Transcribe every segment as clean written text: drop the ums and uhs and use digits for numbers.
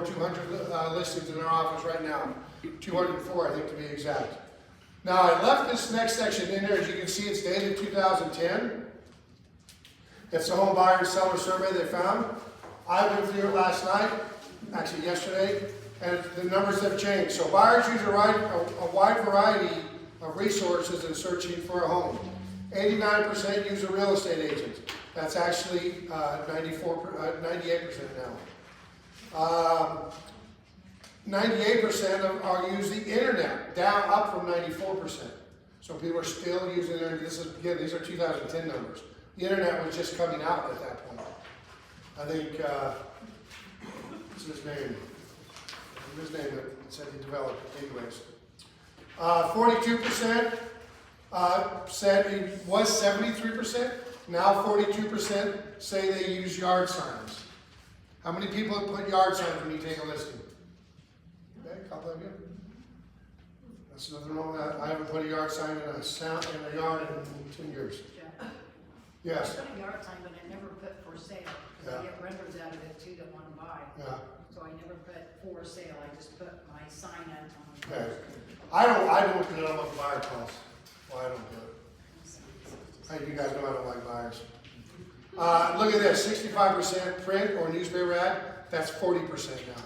over 200 listings in our office right now. 204, I think, to be exact. Now, I left this next section in there. As you can see, it's dated 2010. It's the home buyer and seller survey they found. I went through it last night, actually yesterday, and the numbers have changed. So buyers use a wide variety of resources in searching for a home. 89% use a real estate agent. That's actually 98% now. 98% are use the internet, down up from 94%. So people are still using the internet. This is, again, these are 2010 numbers. The internet was just coming out at that point. I think, what's his name? His name that said he developed it. Anyways. 42% said it was 73%. Now 42% say they use yard signs. How many people have put yard signs when you take a listing? Okay, a couple of you. That's nothing wrong with that. I haven't put a yard sign in a yard in 10 years. Yeah. Yes. I put a yard sign, but I never put for sale, because I get renters out of it too that want to buy. Yeah. So I never put for sale, I just put my sign on the Okay. I don't do it on what the buyer costs. Well, I don't do it. Hey, you guys know I don't like buyers. Look at this, 65% print or newspaper ad, that's 40% now.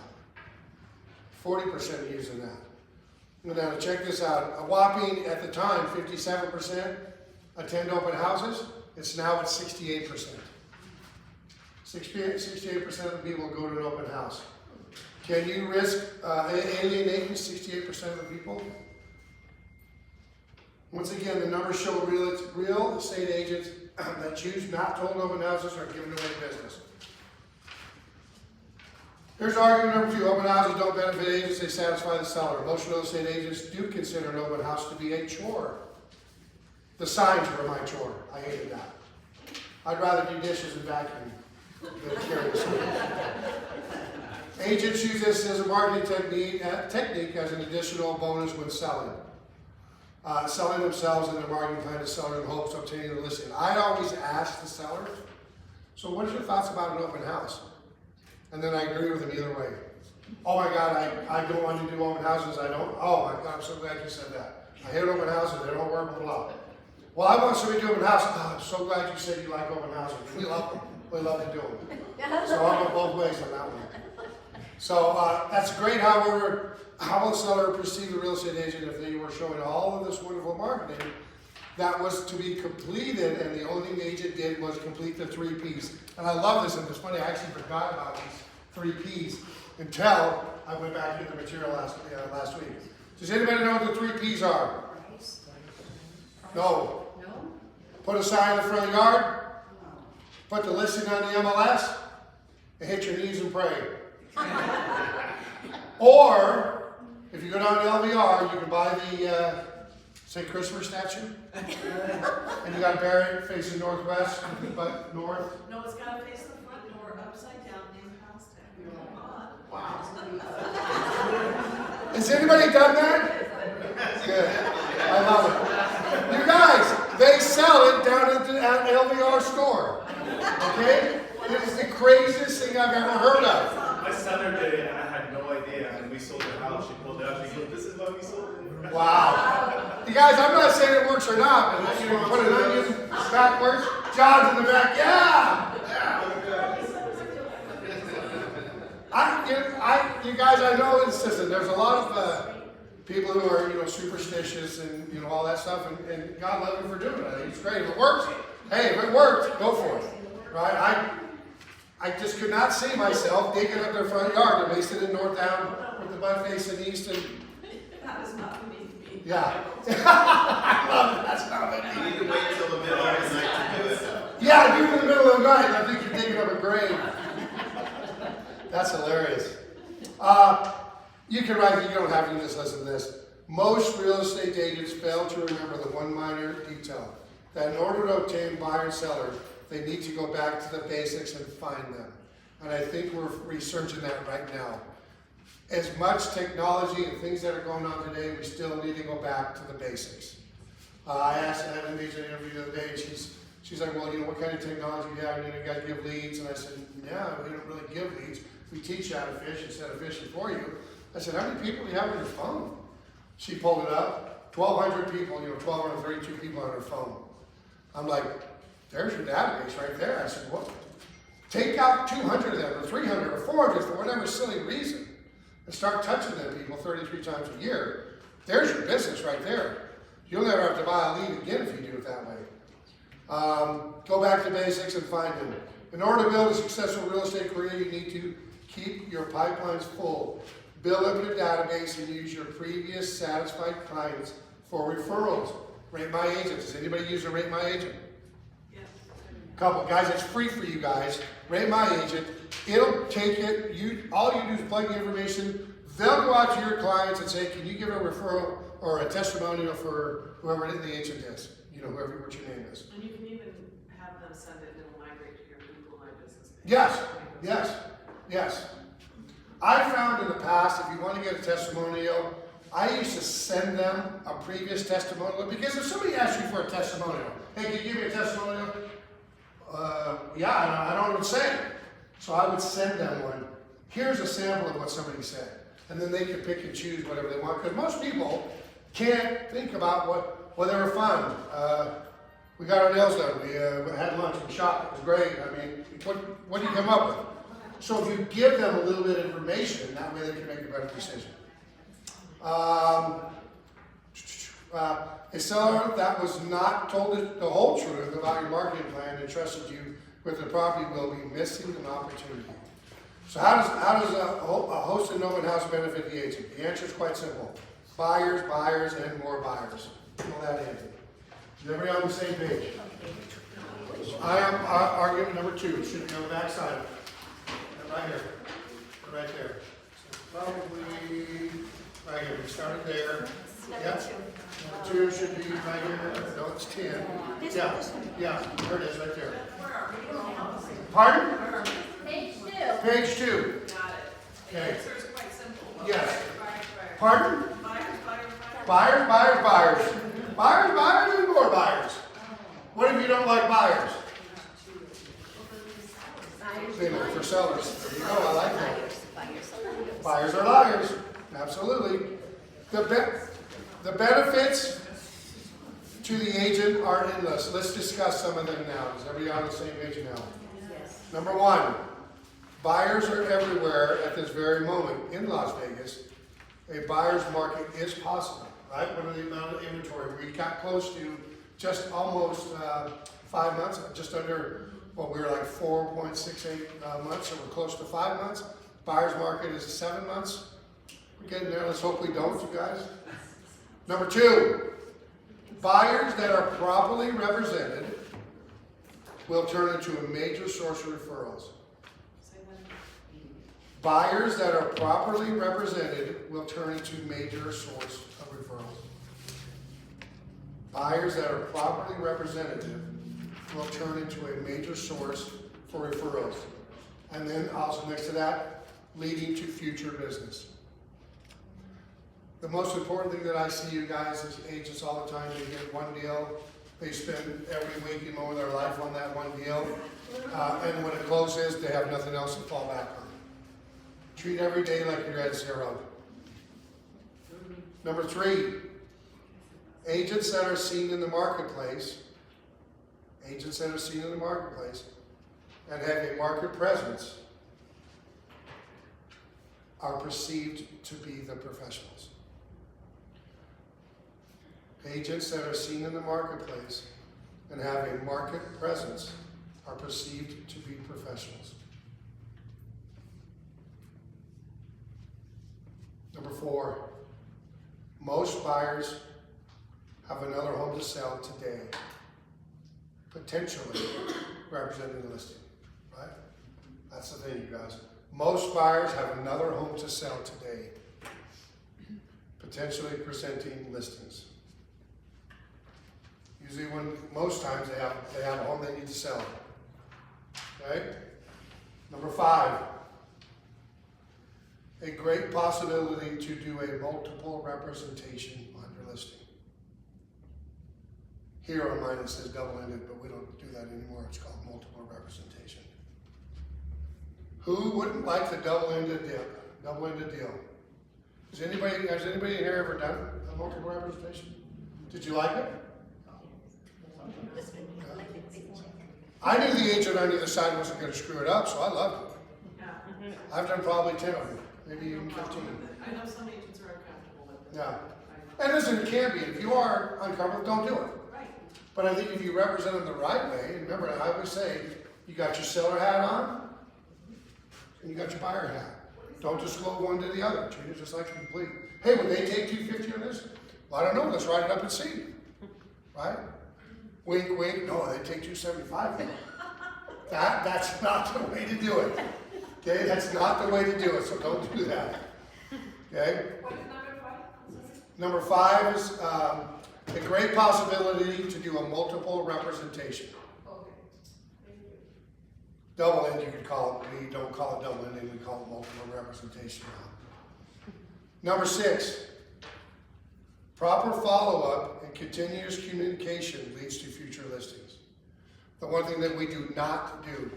40% are using that. Now check this out, a whopping, at the time, 57% attend open houses. It's now at 68%. 68% of the people go to an open house. Can you risk alienating 68% of the people? Once again, the numbers show real estate agents that choose not to hold open houses are giving away business. Here's argument number 2. Open houses don't benefit agents, they satisfy the seller. Most real estate agents do consider an open house to be a chore. The signs were my chore. I hated that. I'd rather do dishes and vacuum than carry the signs. Agents use this as a marketing technique as an additional bonus when selling. Selling themselves in their marketing plan to seller in hopes of obtaining the listing. I always ask the seller, so what are your thoughts about an open house? And then I agree with them either way. Oh my God, I don't want to do open houses, I don't. Oh my God, I'm so glad you said that. I hate open houses, they don't work, blah, blah. Well, I want somebody to do open houses. Oh, I'm so glad you said you like open houses. We love them. We love to do them. So I'll go both ways on that one. So that's great, however, how will a seller perceive the real estate agent if they were showing all of this wonderful marketing that was to be completed, and the only thing the agent did was complete the 3 Ps. And I love this, and it's funny, I actually forgot about these 3 Ps until I went back into the material last week. Does anybody know what the 3 Ps are? Price? No. No? Put a sign in the front yard, put the listing on the MLS, and hit your knees and pray. Or, if you go down to LVR, you can buy the St. Christopher statue, and you got to bury it facing northwest, but north. No, it's got to face the front door upside down in house tag. Wow. Has anybody done that? Good. I love it. You guys, they sell it down at the LVR store. Okay? It is the craziest thing I've ever heard of. My son did it, and I had no idea. And we sold the house. She pulled it up. She goes, "This is what we sold it." Wow. You guys, I'm not saying it works or not, but you put an onion backwards, John's in the back, yeah! You guys, I know it's just, there's a lot of people who are, superstitious and, all that stuff, and God love you for doing it. I think it's great. If it works, hey, if it worked, go for it. Right? I just could not see myself digging up their front yard. They're based in Northtown with the butt facing east and That was not for me. yeah. I love it. That's not it. You need to wait till the middle of the night to do it. Yeah, do it in the middle of the night. I think you're digging up a grave. That's hilarious. You can write, you don't have to just listen to this. Most real estate agents fail to remember the one minor detail, that in order to obtain buyer and seller, they need to go back to the basics and find them. And I think we're researching that right now. As much technology and things that are going on today, we still need to go back to the basics. I asked Anna in an interview the other day, and she's like, well, what kind of technology do you have? You got to give leads. And I said, yeah, we don't really give leads. we teach you how to fish instead of fishing for you. I said, how many people do you have on your phone? She pulled it up, 1,200 people, 1,232 people on her phone. I'm like, there's your database right there. I said, what? Take out 200 of them, or 300, or 400 for whatever silly reason, and start touching them people 33 times a year. There's your business right there. You'll never have to buy a lead again if you do it that way. Go back to basics and find them. In order to build a successful real estate career, you need to keep your pipelines full. Build up your database and use your previous satisfied clients for referrals. Rate My Agent. Does anybody use a Rate My Agent? Yes. Couple guys, it's free for you guys. Rate My Agent. It'll take it. All you do is plug the information. They'll go out to your clients and say, "Can you give a referral or a testimonial for whoever the agent is? Whoever what your name is." And you can even have them send it and it'll migrate to your Google My Business page. Yes. I found in the past, if you want to get a testimonial, I used to send them a previous testimonial, because if somebody asks you for a testimonial, hey, can you give me a testimonial? Yeah, I don't know what to say. So I would send them one. Here's a sample of what somebody said. And then they can pick and choose whatever they want, because most people can't think about what they were fun. We got our nails done. We had lunch. We shopped. It was great. I mean, what do you come up with? So if you give them a little bit of information, that way they can make a better decision. A seller that was not told the whole truth about your marketing plan and trusted you with the property will be missing an opportunity. So how does a hosted open house benefit the agent? The answer is quite simple. Buyers, and more buyers. Fill that in. Is everybody on the same page? I am argument number 2. It should be on the back side. Right here. Right there. So probably right here. We started there. Yep. Number 2 should be right here. No, it's 10. Yeah, there it is right there. Pardon? Page 2. Page 2. Got it. The Okay. answer is quite simple. Yes. Buyers. Pardon? Buyers. Buyers. Buyers, and more buyers. What if you don't like buyers? They look for sellers. There you go. I like that. Buyers are liars. Absolutely. The benefits to the agent are endless. Let's discuss some of them now. Is everybody on the same page now? Yes. Number 1, buyers are everywhere at this very moment in Las Vegas. A buyer's market is possible, right? What are the amount of inventory? We got close to just almost 5 months, just under, we were like 4.68 months, so we're close to 5 months. Buyer's market is 7 months. We're getting there. Let's hope we don't, you guys. Number 2, buyers that are properly represented will turn into a major source of referrals. Say that. Buyers that are properly represented will turn into major source of referrals. Buyers that are properly represented will turn into a major source for referrals. And then also next to that, leading to future business. The most important thing that I see you guys as agents all the time, they get one deal, they spend every week more of their life on that one deal, and when it closes, they have nothing else to fall back on. Treat every day like you're at 0. Number 3, agents that are seen in the marketplace, and have a market presence are perceived to be the professionals. Agents that are seen in the marketplace and have a market presence are perceived to be professionals. Number 4, most buyers have another home to sell today, potentially representing the listing, right? That's the thing, you guys. Most buyers have another home to sell today, potentially presenting listings. Usually most times they have a home they need to sell. Okay? Number 5, a great possibility to do a multiple representation on your listing. Here on mine it says double-ended, but we don't do that anymore. It's called multiple representation. Who wouldn't like the double-ended deal? Double-ended deal. Has anybody in here ever done a multiple representation? Did you like it? I knew the agent on the other side wasn't gonna screw it up, so I loved it. Yeah. I've done probably 10 of them, maybe even 15. I know some agents are uncomfortable with it. Yeah. And listen, it can be. If you are uncomfortable, don't do it. Right. But I think if you represent them the right way, and remember, I always say, you got your seller hat on, and you got your buyer hat. Don't just go one to the other. Treat it just like complete. Hey, when they take $250 on this, well, I don't know. Let's write it up and see. Right? Wink, wink. No, they take $275. That's not the way to do it. Okay, that's not the way to do it. So don't do that. Okay. What is number 5? I'm sorry. Number 5 is a great possibility to do a multiple representation. Okay. Thank you. Double end, you could call it. We don't call it double ending, we call it multiple representation now. Number 6, proper follow-up and continuous communication leads to future listings. The one thing that we do not do.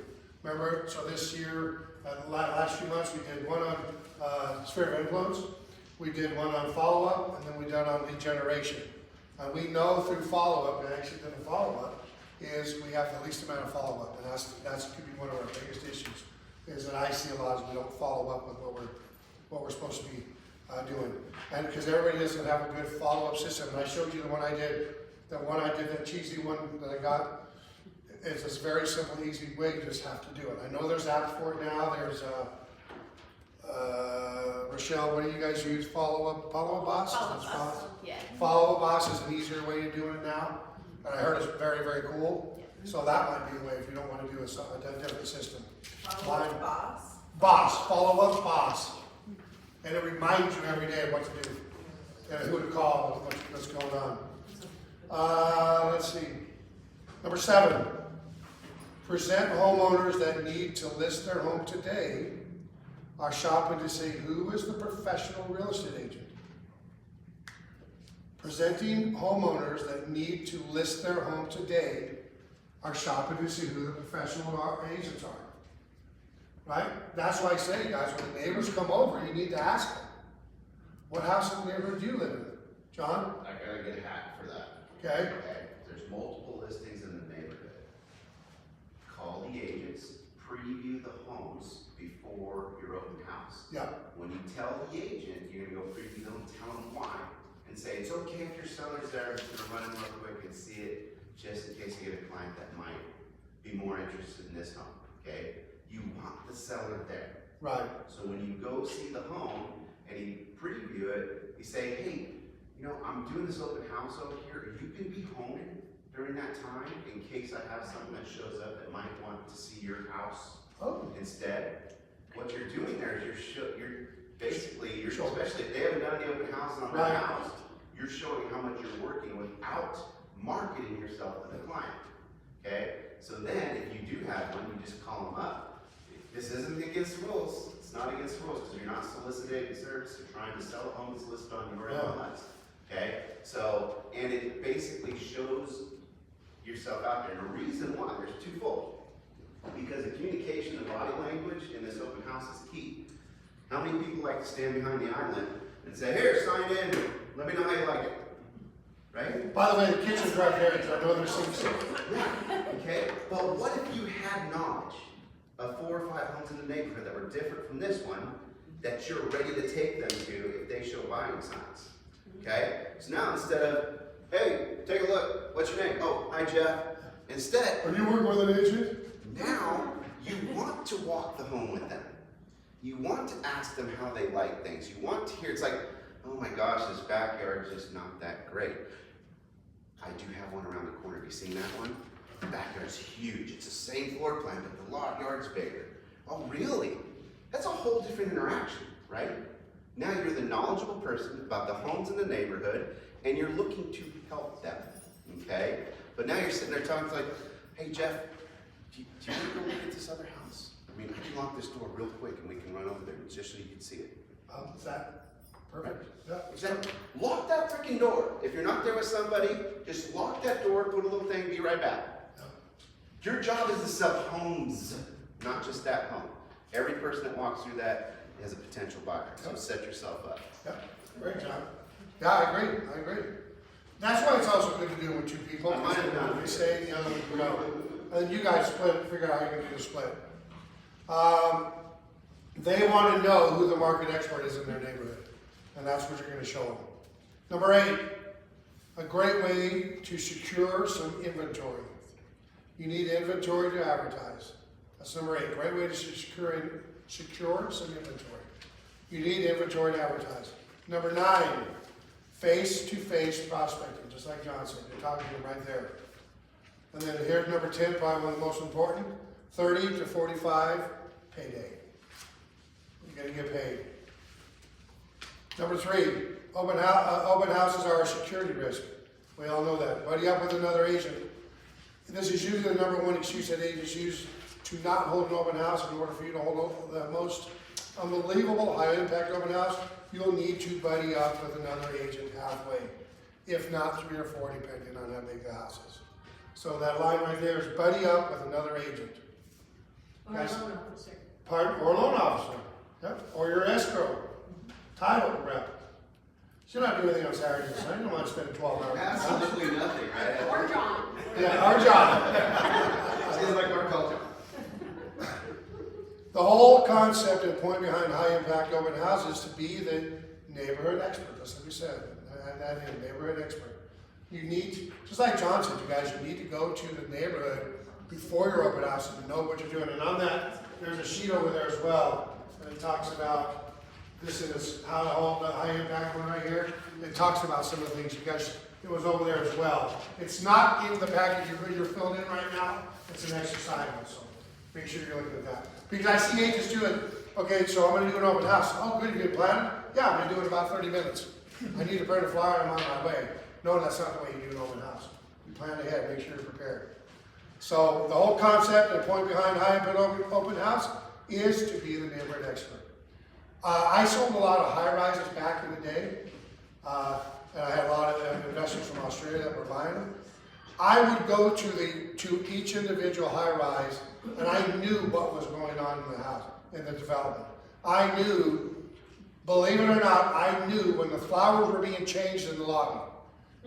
Remember, so this year, last few months, we did one on sphere of influence, we did one on follow-up, and then we done on lead generation. And we know through follow-up, and actually did a follow-up, is we have the least amount of follow-up, and that's could be one of our biggest issues, is that I see a lot is we don't follow up with what we're supposed to be doing. And because everybody doesn't have a good follow-up system, and I showed you the one I did, that cheesy one that I got. It's this very simple, easy way, you just have to do it. I know there's apps for it now, there's Rochelle, what do you guys use, Follow-Up Boss? Yeah. Follow-Up Boss is an easier way of doing it now, and I heard it's very, very cool. So that might be a way if you don't want to do a different system. Follow-up boss. Boss, Follow-Up Boss. And it reminds you every day what to do, and who to call, and what's going on. Let's see. Number 7, present homeowners that need to list their home today are shopping to say, who is the professional real estate agent? Presenting homeowners that need to list their home today are shopping to see who the professional agents are. Right? That's why I say, guys, when the neighbors come over, you need to ask them, what house in the neighborhood do you live in? John? I gotta get a hat for that. Okay? Okay, there's multiple listings in the neighborhood. Call the agents, preview the homes before your open house. Yeah. When you tell the agent, you're gonna go preview them, tell them why, and say, it's okay if your seller's there, I'm just gonna run in real quick and see it, just in case you get a client that might be more interested in this home, okay? You want the seller there. Right. So when you go see the home and you preview it, you say, hey, you know, I'm doing this open house over here. You can be home during that time in case I have someone that shows up that might want to see your house instead. What you're doing there is you're basically, especially if they haven't done the open house on their house, you're showing how much you're working without marketing yourself to the client. Okay? So then if you do have one, you just call them up. This isn't against the rules. It's not against the rules because you're not soliciting service. You're trying to sell a home that's listed on your MLS. Okay? So, and it basically shows yourself out there. And the reason why, there's twofold. Because the communication and body language in this open house is key. How many people like to stand behind the island and say, here, sign in, let me know how you like it? Right? By the way, the kitchen's right there, so I know there's things. Yeah, okay? But what if you had knowledge of 4 or 5 homes in the neighborhood that were different from this one that you're ready to take them to if they show buying signs? Okay? So now instead of, hey, take a look, what's your name? Oh, hi Jeff. Instead, Are you working with an agent? now you want to walk the home with them. You want to ask them how they like things. You want to hear, it's like, oh my gosh, this backyard is just not that great. I do have one around the corner. Have you seen that one? The backyard's huge. It's the same floor plan, but the lot yard's bigger. Oh, really? That's a whole different interaction, right? Now you're the knowledgeable person about the homes in the neighborhood, and you're looking to help them, okay? But now you're sitting there talking like, hey, Jeff, do you want to go look at this other house? I mean, I can lock this door real quick, and we can run over there just so you can see it. Is that perfect? Yeah. Exactly. Lock that freaking door. If you're not there with somebody, just lock that door, put a little thing, be right back. Your job is to sell homes, not just that home. Every person that walks through that is a potential buyer, so set yourself up. Yeah, great, John. Yeah, I agree. That's why it's also good to do it with two people. I might have done We it. stay, the other one go. And then you guys split, figure out how you're gonna do the split. They wanna know who the market expert is in their neighborhood, and that's what you're gonna show them. Number 8, a great way to secure some inventory. You need inventory to advertise. That's number 8, great way to secure some inventory. You need inventory to advertise. Number 9, face-to-face prospecting, just like John said, you're talking to him right there. And then here's number 10, probably one of the most important, 30 to 45 payday. You're gonna get paid. Number 3, open houses are a security risk. We all know that. Buddy up with another agent. This is usually the number one excuse that agents use to not hold an open house. In order for you to hold the most unbelievable high-impact open house, you'll need to buddy up with another agent halfway, if not 3 or 4, depending on how big the house is. So that line right there is buddy up with another agent. Or a Guys- loan officer. Or loan officer, yep, or your escrow, title rep. So you're not doing anything on Saturdays, so you don't want to spend 12 hours. Absolutely nothing, right? Or John. Yeah, our job. Seems like our culture. The whole concept and point behind high impact open houses to be the neighborhood expert, just like we said, and that is neighborhood expert. You need, just like John said, you guys, you need to go to the neighborhood before your open house and know what you're doing. And on that, there's a sheet over there as well, and it talks about, this is how to hold the high impact one right here. It talks about some of the things you guys, it was over there as well. It's not in the package you're filling in right now, it's an exercise, so make sure you're looking at that. Because I see agents do it, okay, so I'm gonna do an open house. Oh, good, you plan it? Yeah, I'm gonna do it in about 30 minutes. I need to print a flyer, I'm on my way. No, that's not the way you do an open house. You plan ahead, make sure you're prepared. So the whole concept and point behind high impact open house is to be the neighborhood expert. I sold a lot of high rises back in the day, and I had a lot of investors from Australia that were buying them. I would go to each individual high rise, and I knew what was going on in the house, in the development. I knew, believe it or not, I knew when the flowers were being changed in the lobby.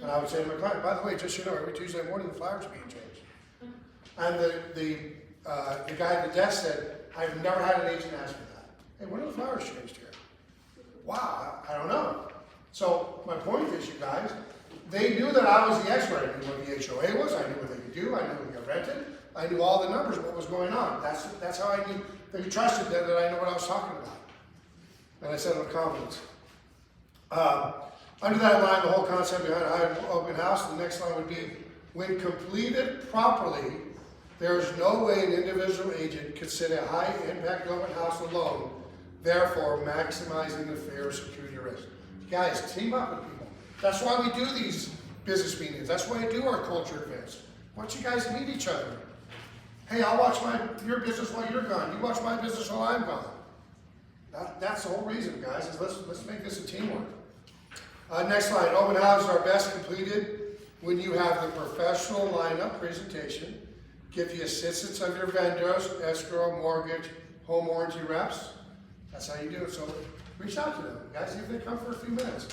And I would say to my client, by the way, just so you know, every Tuesday morning the flowers are being changed. And the guy at the desk said, I've never had an agent ask me that. Hey, when are the flowers changed here? Wow, I don't know. So my point is, you guys, they knew that I was the expert. I knew what the HOA was, I knew what they could do, I knew what got rented, I knew all the numbers, what was going on. That's how I knew, they trusted that I know what I was talking about. And I said it with confidence. Under that line, the whole concept behind a high open house, the next line would be, when completed properly, there is no way an individual agent could set a high impact open house alone, therefore maximizing the fair security risk. Guys, team up with people. That's why we do these business meetings. That's why we do our culture events. I want you guys to meet each other. Hey, I'll watch your business while you're gone. You watch my business while I'm gone. That's the whole reason, guys, is let's make this a teamwork. Next slide. Open houses are best completed when you have the professional lineup presentation, get the assistance of your vendors, escrow, mortgage, home warranty reps. That's how you do it. So reach out to them, guys, see if they come for a few minutes.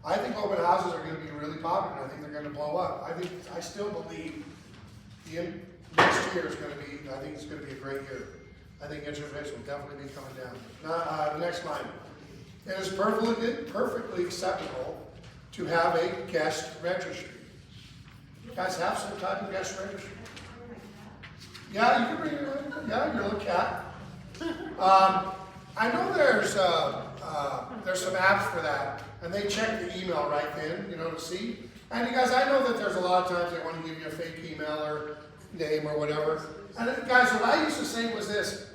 I think open houses are going to be really popular. I think they're going to blow up. I still believe the next year is going to be, I think it's going to be a great year. I think interest rates will definitely be coming down. Now, the next line. It is perfectly acceptable to have a guest registry. You guys have some type of guest registry? Yeah, you can bring your little cat. I know there's some apps for that, and they check the email right then, to see. And you guys, I know that there's a lot of times they want to give you a fake email or name or whatever. And guys, what I used to say was this.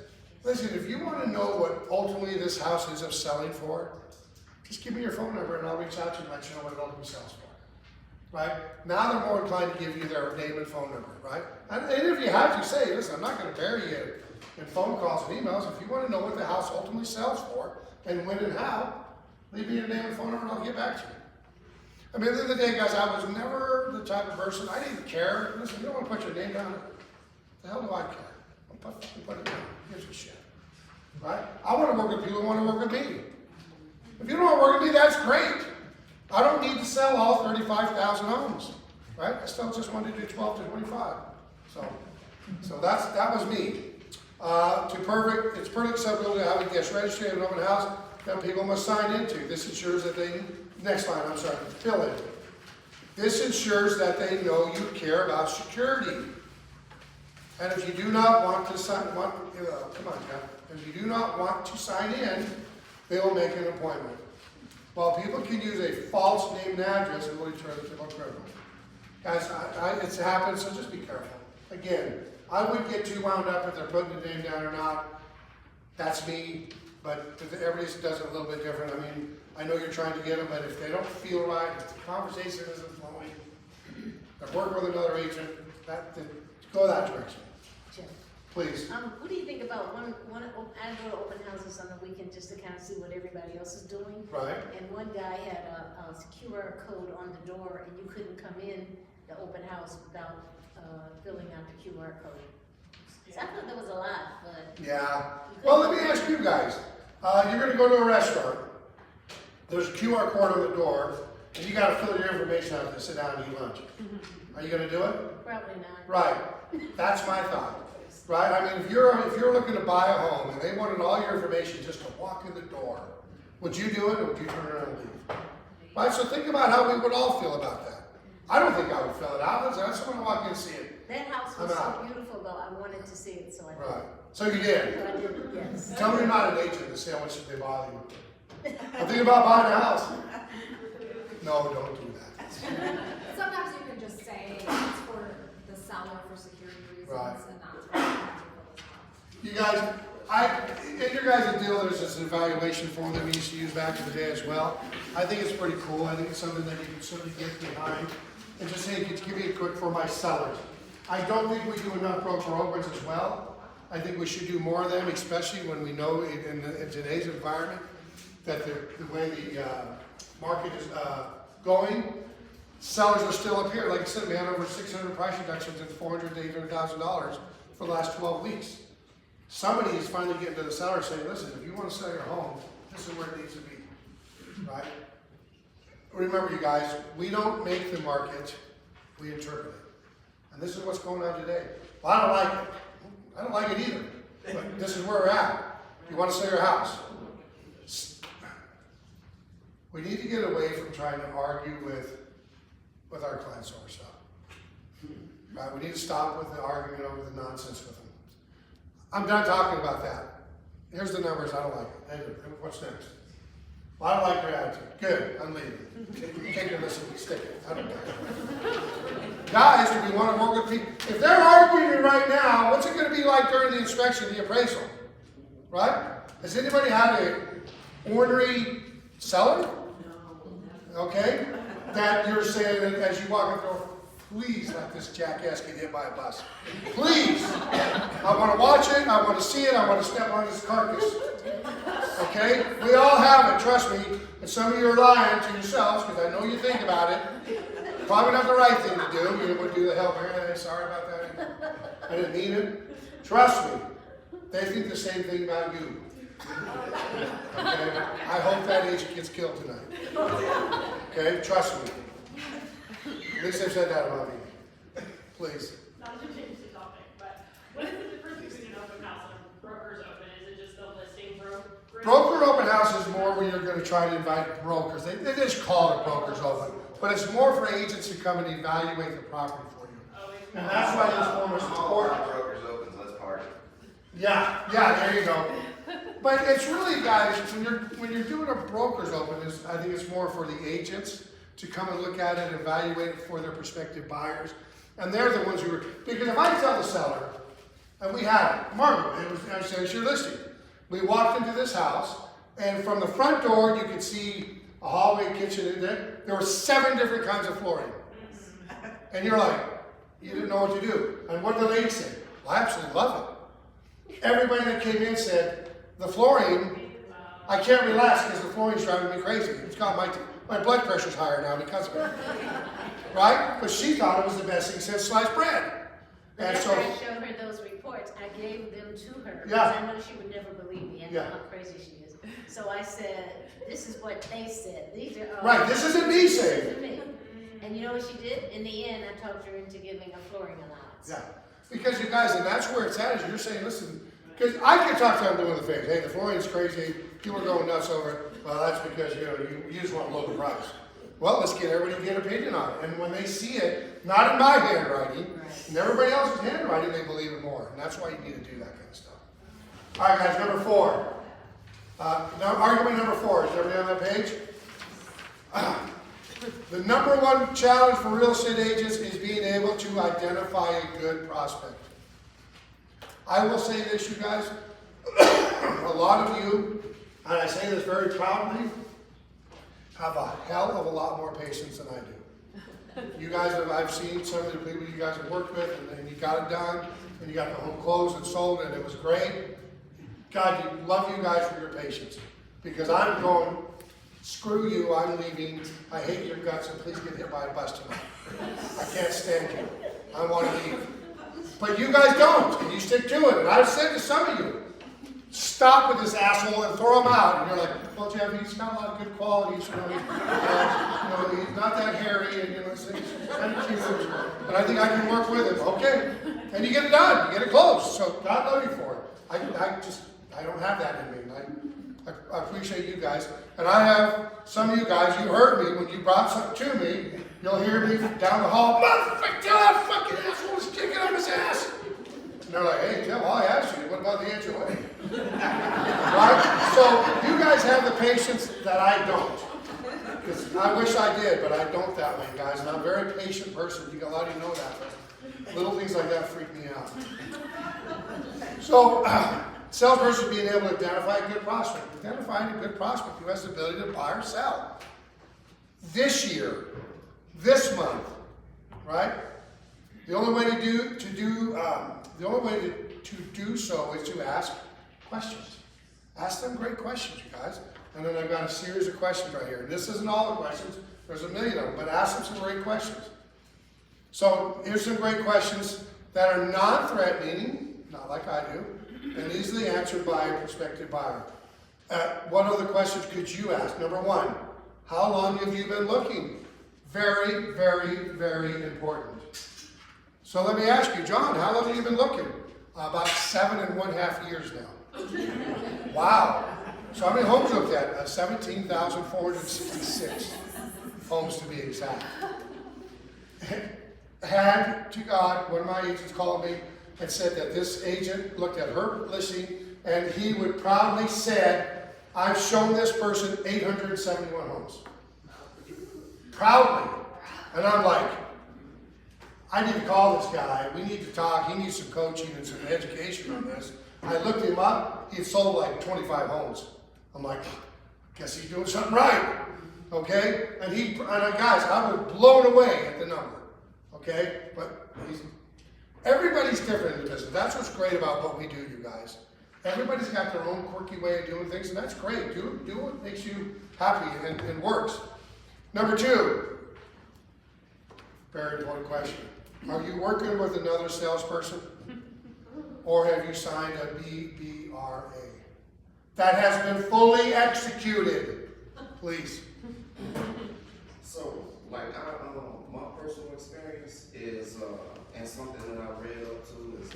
Listen, if you want to know what ultimately this house ends up selling for, just give me your phone number and I'll reach out to you and let you know what it ultimately sells for. Right? Now they're more inclined to give you their name and phone number, right? And if you have to, say, listen, I'm not going to bury you in phone calls and emails. If you want to know what the house ultimately sells for and when and how, leave me your name and phone number and I'll get back to you. I mean, at the end of the day, guys, I was never the type of person, I didn't care. Listen, you don't want to put your name down. The hell do I care? Put it down. Who gives a shit? right? I want to work with people who want to work with me. If you don't want to work with me, that's great. I don't need to sell all 35,000 homes, right? I still just want to do 12 to 25. So that was me. It's perfect acceptable to have a guest registry in an open house that people must sign into. This ensures that they, next line, I'm sorry, fill in. This ensures that they know you care about security. And if you do not want to sign, come on, Jeff. If you do not want to sign in, they will make an appointment. While people can use a false name and address, it will turn into a criminal. Guys, it's happened, so just be careful. Again, I wouldn't get too wound up if they're putting the name down or not. That's me, but everybody does it a little bit different. I mean, I know you're trying to get them, but if they don't feel right, if the conversation isn't flowing, they're working with another agent, go that direction. Jim, Please. what do you think about I go to open houses on the weekend just to kind of see what everybody else is doing. Right. And one guy had a QR code on the door and you couldn't come in the open house without filling out the QR code. So I thought that was a lot, but. Yeah. Well, let me ask you guys. You're going to go to a restaurant. There's a QR code on the door, and you got to fill your information out to sit down and eat lunch. Are you going to do it? Probably not. Right. That's my thought. Right? I mean, if you're looking to buy a home and they wanted all your information just to walk in the door, would you do it or would you turn around and leave? Right? So think about how we would all feel about that. I don't think I would fill it out. I just want to walk in and see it. That house was so beautiful though, I wanted to see it, so I did. Right. So you did. So I did, yes. Tell me you're not an agent to see how much they bother you. I'm thinking about buying a house. No, don't do that. Sometimes you can just say it's for the seller for security reasons Right. and not for the house. You guys, in your guys' deal, there's this evaluation form that we used to use back in the day as well. I think it's pretty cool. I think it's something that you can certainly get behind. And just say, give me a quick for my sellers. I don't think we do enough broker opens as well. I think we should do more of them, especially when we know in today's environment that the way the market is going, sellers are still up here. Like I said, we had over 600 price reductions and $400,000 to $800,000 for the last 12 weeks. Somebody is finally getting to the seller saying, listen, if you want to sell your home, this is where it needs to be, right? Remember, you guys, we don't make the market, we interpret it. And this is what's going on today. Well, I don't like it. I don't like it either. But this is where we're at. You want to sell your house. We need to get away from trying to argue with our clients over stuff. Right? We need to stop with the argument over the nonsense with them. I'm done talking about that. Here's the numbers. I don't like it. Anyway, what's next? Well, I don't like your attitude. Good. I'm leaving. Take your listen. Stick it. I don't care. Guys, do we want to work with people? If they're arguing right now, what's it going to be like during the inspection, the appraisal? Right? Has anybody had a ornery seller? Okay? That you're saying that as you walk in the door, please let this jackass get hit by a bus. Please. I want to watch it. I want to see it. I want to step on his carcass. Okay? We all have it, trust me. And some of you are lying to yourselves because I know you think about it. Probably not the right thing to do. You would do the help. Hey, sorry about that. I didn't mean it. Trust me. They think the same thing about you. Okay? I hope that agent gets killed tonight. Okay? Trust me. At least they've said that about me. Please. Not to change the topic, but what is the difference between an open house and a broker's open? Is it just the listing group? Broker open house is more when you're going to try to invite brokers. They just call it broker's open. But it's more for agents to come and evaluate the property for you. Oh, And that's why this form is I'm all important. about brokers opens, let's party. Yeah, there you go. But it's really, guys, when you're doing a broker's open, I think it's more for the agents to come and look at it, evaluate it for their prospective buyers. And they're the ones who are, because if I tell the seller, and we had it, Margaret, I said, it's your listing. We walked into this house, and from the front door, you could see a hallway, kitchen, there were 7 different kinds of flooring. And you're like, you didn't know what to do. And what did the lady say? Well, I absolutely love it. Everybody that came in said, the flooring, I can't relax because the flooring's driving me crazy. It's got my blood pressure's higher now because of it. Right? But she thought it was the best thing since sliced bread. But And after so, I showed her those reports, I gave them to her, because Yeah. I know she would never believe me, and Yeah. how crazy she is. So I said, this is what they said, these are. right, this isn't me saying This it. is me. And you know what she did? In the end, I talked her into giving a flooring allowance. Yeah, because you guys, and that's where it's at, is you're saying, listen, because I can talk to them doing the things, hey, the flooring's crazy, people are going nuts over it, well, that's because, you just want to low the price. Well, let's get everybody to get an opinion on it, and when they see it, not in my handwriting, Right. in everybody else's handwriting, they believe it more, and that's why you need to do that kind of stuff. All right, guys, number 4. Now, argument number 4, is everybody on that page? The number one challenge for real estate agents is being able to identify a good prospect. I will say this, you guys, a lot of you, and I say this very proudly, have a hell of a lot more patience than I do. You guys I've seen some of the people you guys have worked with, and you got it done, and you got the home closed and sold, and it was great. God, love you guys for your patience, because I'm going, screw you, I'm leaving, I hate your guts, and please get hit by a bus tonight. I can't stand you, I want to leave. But you guys don't, and you stick to it, and I've said to some of you, stop with this asshole and throw him out. And you're like, well, Jeff, he's got a lot of good qualities, he's not that hairy, and he's kind of cute, and I think I can work with him. Okay, and you get it done, you get it closed. So God love you for it. I don't have that in me. I appreciate you guys, and I have some of you guys. You heard me when you brought something to me. You'll hear me down the hall. Motherfucker, tell that fucking asshole to stick it up his ass. And they're like, hey, Tim, all I asked you, what about the HOA? Right? So you guys have the patience that I don't. Because I wish I did, but I don't that way, guys. And I'm a very patient person. A lot of you know that. But little things like that freak me out. So, salesperson being able to identify a good prospect. Identifying a good prospect who has the ability to buy or sell. This year, this month, right? The only way to do so is to ask questions. Ask them great questions, you guys. And then I've got a series of questions right here. And this isn't all the questions. There's a million of them, but ask them some great questions. So here's some great questions that are non-threatening, not like I do, and easily answered by a prospective buyer. What other questions could you ask? Number 1, how long have you been looking? Very, very, very important. So let me ask you, John, how long have you been looking? About 7.5 years now. Wow. So how many homes looked at? 17,466 homes to be exact. Had to God, one of my agents called me and said that this agent looked at her listing and he would proudly said, I've shown this person 871 homes. Proudly. And I'm like, I need to call this guy. We need to talk. He needs some coaching and some education on this. I looked him up. He had sold like 25 homes. I'm like, guess he's doing something right. Okay? And guys, I was blown away at the number. Okay? But everybody's different in the business. That's what's great about what we do, you guys. Everybody's got their own quirky way of doing things, and that's great. Do what makes you happy and works. Number 2, very important question. Are you working with another salesperson? Or have you signed a BBRA? That has been fully executed. Please. So, like, my personal experience is, and something that I read up to is,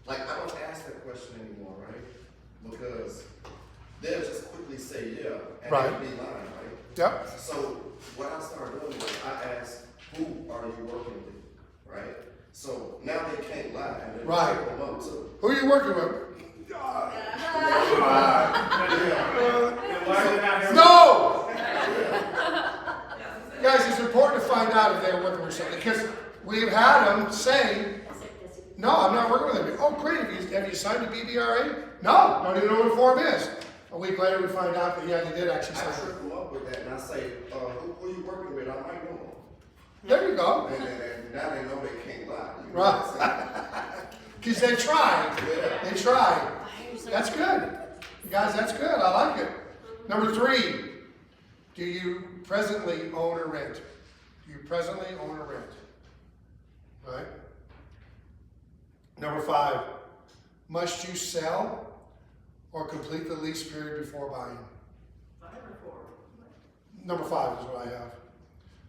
like, I don't ask that question anymore, right? Because they'll just quickly say, yeah, and Right. they'll be lying, right? Yep. So, what I started doing was I asked, who are you working with, right? So, now they can't lie, and they're Right. them up too. Who are you working with? Then why are they not here? No! Guys, it's important to find out if they're working with something because we've had them say, no, I'm not working with them. Oh, great. Have you signed a BBRA? No, don't even know what a form is. A week later, we find out that, yeah, they did actually I sign trip it. them up with that, and I say, who are you working with? I might know them. There you go. And now they know they can't lie. You know Right. what I'm saying? Because they tried. Yeah. They tried. That's good. Guys, that's good. I like it. Number 3, do you presently own or rent? Do you presently own or rent? Right? Number 5, must you sell or complete the lease period before buying? 5 or 4? Number 5 is what I have.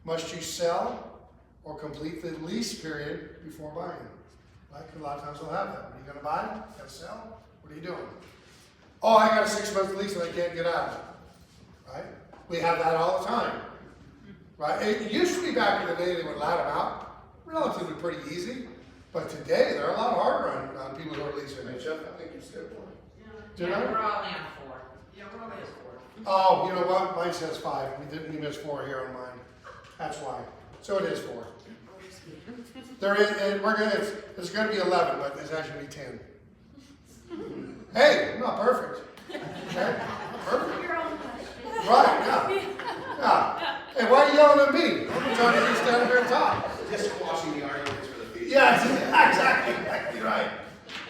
Must you sell or complete the lease period before buying? Like a lot of times they'll have that. Are you gonna buy? You gotta sell? What are you doing? Oh, I got a 6-month lease and I can't get out of it. Right? We have that all the time. Right? It used to be back in the day they would let them out. Relatively pretty easy. But today they're a lot harder on people who are leasing. Hey, Jeff, I think you skipped one. Did I? We're all in 4. Yeah, we're all in 4. Oh, you know what? Mine says 5. We missed 4 here on mine. That's why. So it is 4. There is, and it's gonna be 11, but it's actually gonna be 10. Hey, I'm not perfect. Okay? Perfect. Your own question. Right, yeah. Yeah. Hey, why are you yelling at me? I'm trying to stand up here and talk. Just squashing the arguments for the future. Yeah, exactly. Right.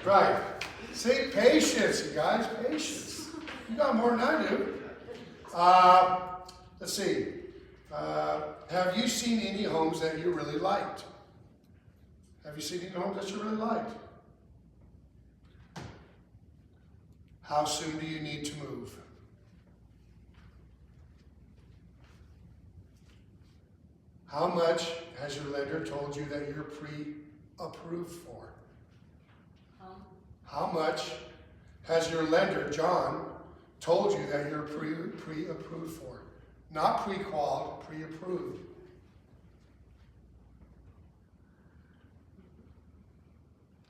Right. See, patience, you guys, patience. You got more than I do. Let's see. Have you seen any homes that you really liked? Have you seen any homes that you really liked? How soon do you need to move? How much has your lender told you that you're pre-approved for? How much has your lender, John, told you that you're pre-approved for? Not pre-qualified, pre-approved.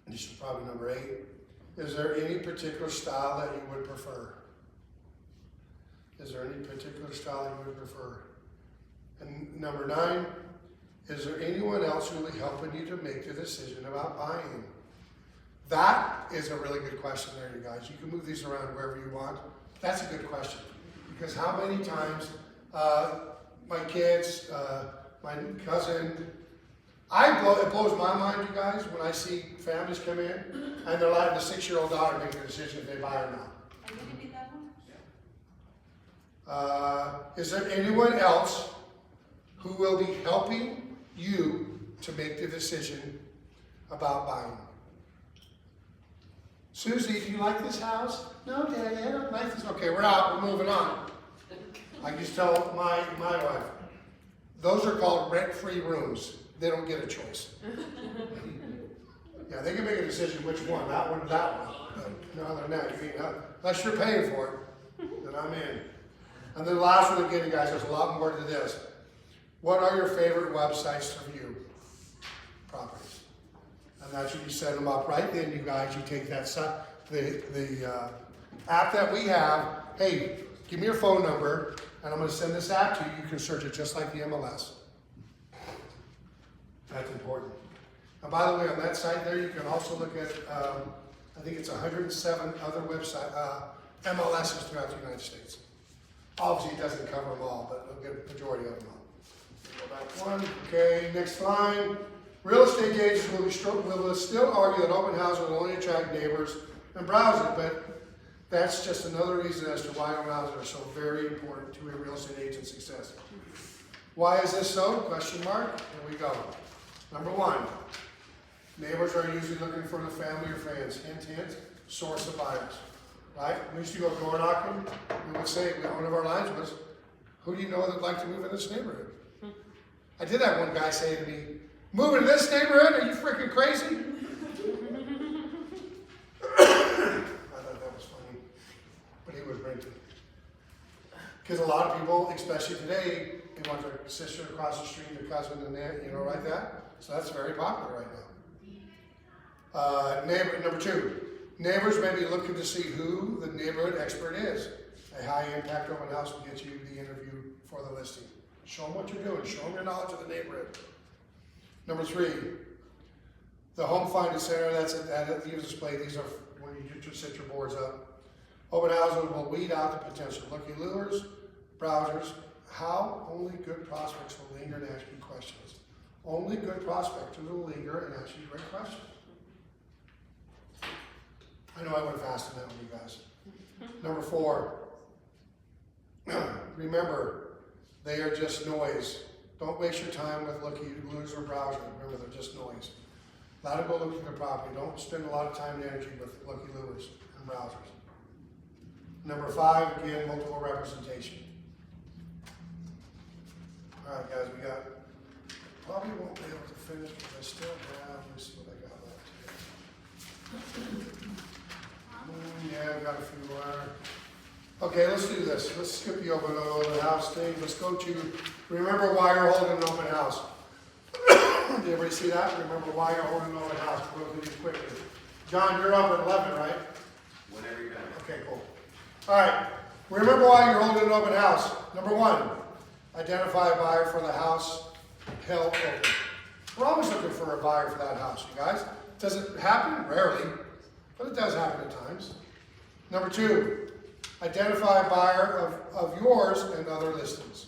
This is probably number 8. Is there any particular style that you would prefer? Is there any particular style you would prefer? And number 9, is there anyone else really helping you to make the decision about buying? That is a really good question there, you guys. You can move these around wherever you want. That's a good question. Because how many times my kids, my cousin, it blows my mind, you guys, when I see families come in and they're letting the 6-year-old daughter make the decision if they buy or not. Are you gonna be that one? Is there anyone else who will be helping you to make the decision about buying? Susie, do you like this house? No, Daddy, I don't like this. Okay, we're out. We're moving on. I just tell my wife, those are called rent-free rooms. They don't get a choice. Yeah, they can make a decision which one, that one or that one. But no, other than that, you mean, unless you're paying for it, then I'm in. And then the last one again, you guys, there's a lot more to this. What are your favorite websites to view? Properties. And that's when you set them up right then, you guys, you take that the app that we have, hey, give me your phone number, and I'm gonna send this app to you. You can search it just like the MLS. That's important. And by the way, on that site there, you can also look at, I think it's 107 other website, MLSs throughout the United States. Obviously, it doesn't cover them all, but we'll get a majority of them all. Go back one. Okay, next line. Real estate agents will still argue that open houses will only attract neighbors and browsers, but that's just another reason as to why open houses are so very important to a real estate agent's success. Why is this so? Question mark. Here we go. Number 1, neighbors are usually looking for the family or friends. Hint, hint, source of buyers. Right? We used to go door knocking. We would say, one of our lines was, who do you know that'd like to move in this neighborhood? I did have one guy say to me, moving to this neighborhood? Are you freaking crazy? I thought that was funny. But he was drinking. Because a lot of people, especially today, they want their sister across the street, their cousin, and that, you know, like that. So that's very popular right now. Number 2, neighbors may be looking to see who the neighborhood expert is. A high-impact open house will get you the interview for the listing. Show them what you're doing. Show them your knowledge of the neighborhood. Number 3, the Home Finder Center, that's at the user display. These are when you just set your boards up. Open houses will weed out the potential looky lures, browsers. How? Only good prospects will linger and ask you questions. Only good prospects will linger and ask you great questions. I know I went fast on that one, you guys. Number 4, remember, they are just noise. Don't waste your time with looky lures or browsers. Remember, they're just noise. Let them go look at their property. Don't spend a lot of time and energy with Lucky Lures and browsers. Number 5, again, multiple representation. All right, guys, we got, probably won't be able to finish because I still have, let me see what I got left here. Yeah, I've got a few more. Okay, let's do this. Let's skip the open house thing. Let's go to, remember why you're holding an open house. Did everybody see that? Remember why you're holding an open house. We'll do these quickly. John, you're up at 11, right? Whenever you're done. Okay, cool. All right. Remember why you're holding an open house. Number 1, identify a buyer for the house held open. We're always looking for a buyer for that house, you guys. Does it happen? Rarely, but it does happen at times. Number 2, identify a buyer of yours and other listings.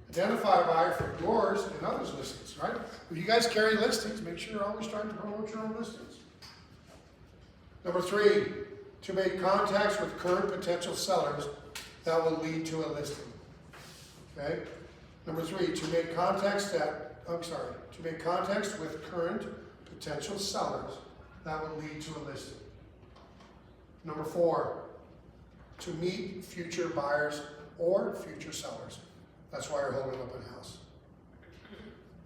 Identify a buyer for yours and others' listings, right? If you guys carry listings, make sure you're always trying to promote your own listings. Number 3, to make contacts with current potential sellers that will lead to a listing. Okay? Number 3, to make contacts with current potential sellers that will lead to a listing. Number 4, to meet future buyers or future sellers. That's why you're holding open house.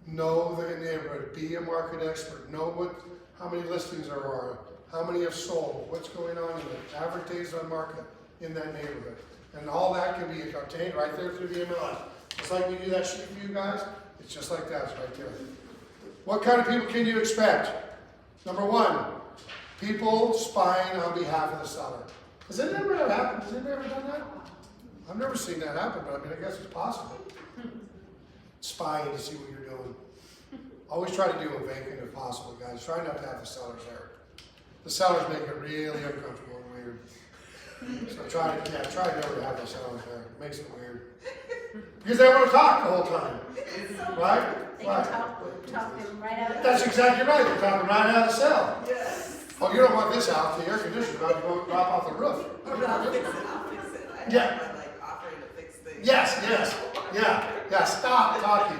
Know the neighborhood, be a market expert, know how many listings there are, how many have sold, what's going on in the average days on market in that neighborhood. And all that can be obtained right there through the MLS. It's like we do that sheet for you guys, it's just like that, it's right there. What kind of people can you expect? Number 1, people spying on behalf of the seller. Has it ever happened? Has anybody ever done that? I've never seen that happen, but I mean, I guess it's possible. Spying to see what you're doing. Always try to do a vacant if possible, guys. Try not to have the sellers there. The sellers make it really uncomfortable and weird. So try never to have the sellers there. It makes it weird. Because they want to talk the whole time. Right? They can talk them right out of That's exactly right. They're talking right out of the cell. Yes. Oh, you don't want this house, the air conditioner's about to go drop off the roof. I'll fix it. I Yeah. have like offering to fix things. Yes, yeah, stop talking.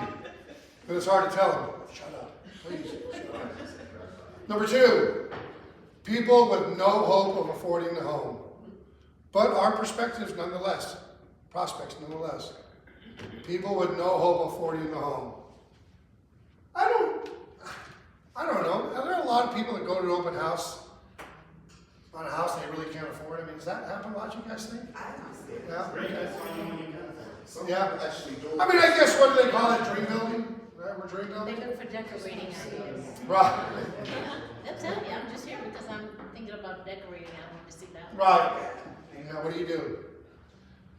But it's hard to tell them, shut up, please. Shut up. Number 2, people with no hope of affording the home, but our perspectives nonetheless, prospects nonetheless. People with no hope of affording the home. I don't know. Are there a lot of people that go to an open house on a house they really can't afford? I mean, does that happen a lot, you guys think? I don't see it. Yeah. Great, that's why you want to get Some Yeah. people actually do. I mean, I guess, what do they call it, dream building? Right, we're dream They building? look for decorating ideas. Right, They'll tell you, I'm just here because I'm thinking about decorating, I want to see that. right. Yeah, what do you do?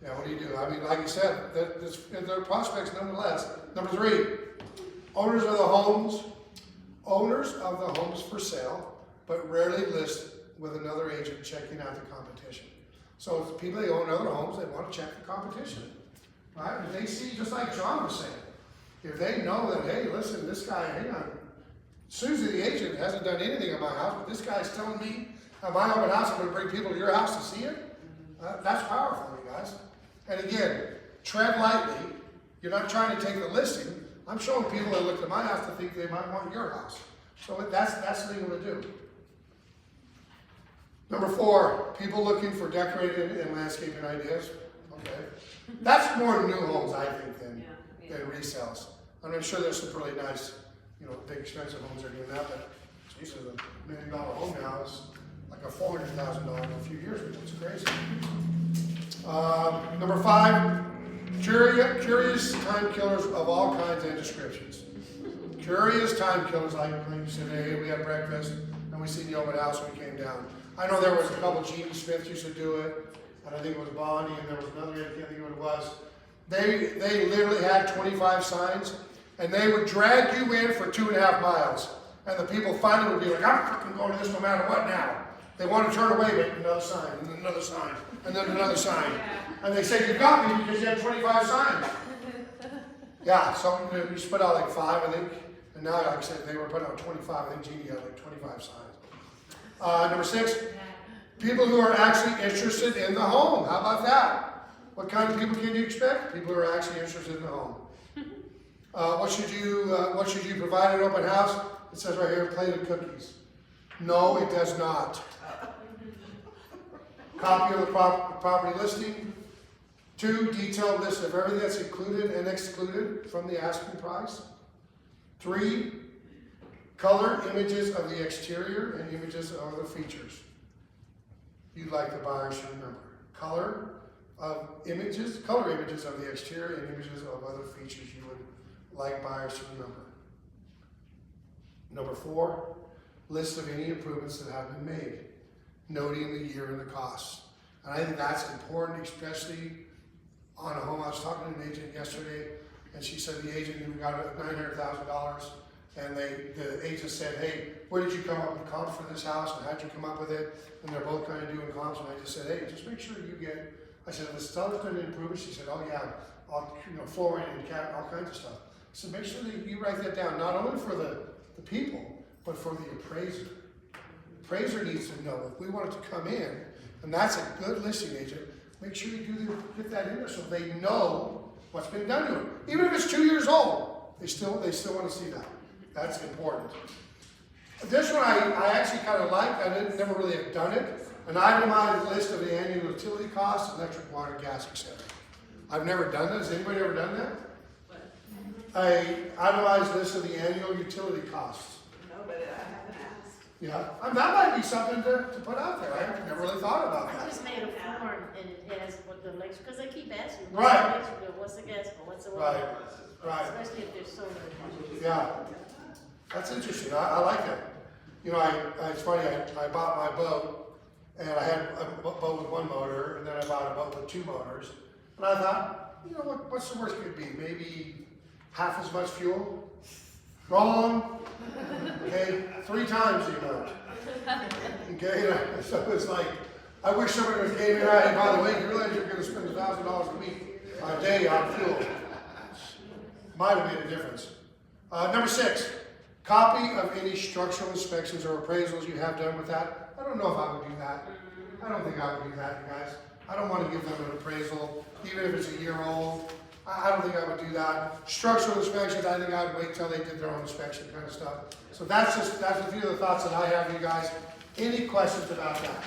Yeah, what do you do? I mean, like you said, they're prospects nonetheless. Number 3, owners of the homes for sale, but rarely list with another agent checking out the competition. So if people that own other homes, they want to check the competition, right? If they see, just like John was saying, if they know that, hey, listen, this guy, hang on, Susie the agent hasn't done anything at my house, but this guy's telling me at my open house I'm going to bring people to your house to see it. That's powerful, you guys. And again, tread lightly. You're not trying to take the listing. I'm showing people that look at my house to think they might want your house. So that's legal to do. Number 4, people looking for decorating and landscaping ideas. Okay. That's more new homes, I think, than resales. I'm sure there's some really nice, big expensive homes that are doing that, but geez, a $1 million home now is like a $400,000 in a few years, which is crazy. Number 5, curious time killers of all kinds and descriptions. Curious time killers, like you said, hey, we had breakfast, and we seen the open house when we came down. I know there was a couple, Gene Smith used to do it, and I think it was Bonnie, and there was another, I can't think of what it was. They literally had 25 signs, and they would drag you in for 2.5 miles. And the people finally would be like, I'm fucking going to this no matter what now. They want to turn away, but another sign, and then another sign, and then another sign. And they say, you got me because you had 25 signs. Yeah, so we split out like 5, I think. And now, like I said, they were putting out 25. I think Jeannie had like 25 signs. Number 6, people who are actually interested in the home. How about that? What kind of people can you expect? People who are actually interested in the home. What should you provide at an open house? It says right here, plate of cookies. No, it does not. Copy of the property listing. 2, detailed list of everything that's included and excluded from the asking price. 3, color images of the exterior and images of the features. You'd like the buyers to remember. Color images of the exterior and images of other features you would like buyers to remember. Number 4, list of any improvements that have been made, noting the year and the costs. And I think that's important, especially on a home. I was talking to an agent yesterday, and she said the agent who got $900,000, and the agent said, hey, where did you come up with comps for this house, and how'd you come up with it? And they're both kind of doing comps, and I just said, hey, just make sure you get, I said, the seller's going to improve it. She said, oh yeah, flooring and cabinet, all kinds of stuff. So make sure that you write that down, not only for the people, but for the appraiser. The appraiser needs to know if we want it to come in, and that's a good listing agent, make sure you get that in there so they know what's been done to them. Even if it's 2 years old, they still want to see that. That's important. This one I actually kind of like. I never really have done it. An itemized list of the annual utility costs, electric, water, gas, etc. I've never done that. Has anybody ever done that? An itemized list of the annual utility costs. No, but I haven't asked. Yeah, that might be something to put out there. I never really thought about I that. just made a form and it has what the electric, because they keep asking, what's Right. the electric bill, what's the gas bill, what's the Right, water? right. Especially if there's solar. Yeah, that's interesting. I like that. You know, it's funny. I bought my boat, and I had a boat with 1 motor, and then I bought a boat with 2 motors. And I thought, you know, what's the worst could be? Maybe half as much fuel. Wrong. Okay, 3 times the amount. Okay, so it's like, I wish somebody would have came in, hey, by the way, you realize you're going to spend $1,000 a week a day on fuel. Might have made a difference. Number 6, copy of any structural inspections or appraisals you have done with that. I don't know if I would do that. I don't think I would do that, you guys. I don't want to give them an appraisal, even if it's a year old. I don't think I would do that. Structural inspections, I think I would wait till they did their own inspection kind of stuff. So that's a few of the thoughts that I have, you guys. Any questions about that?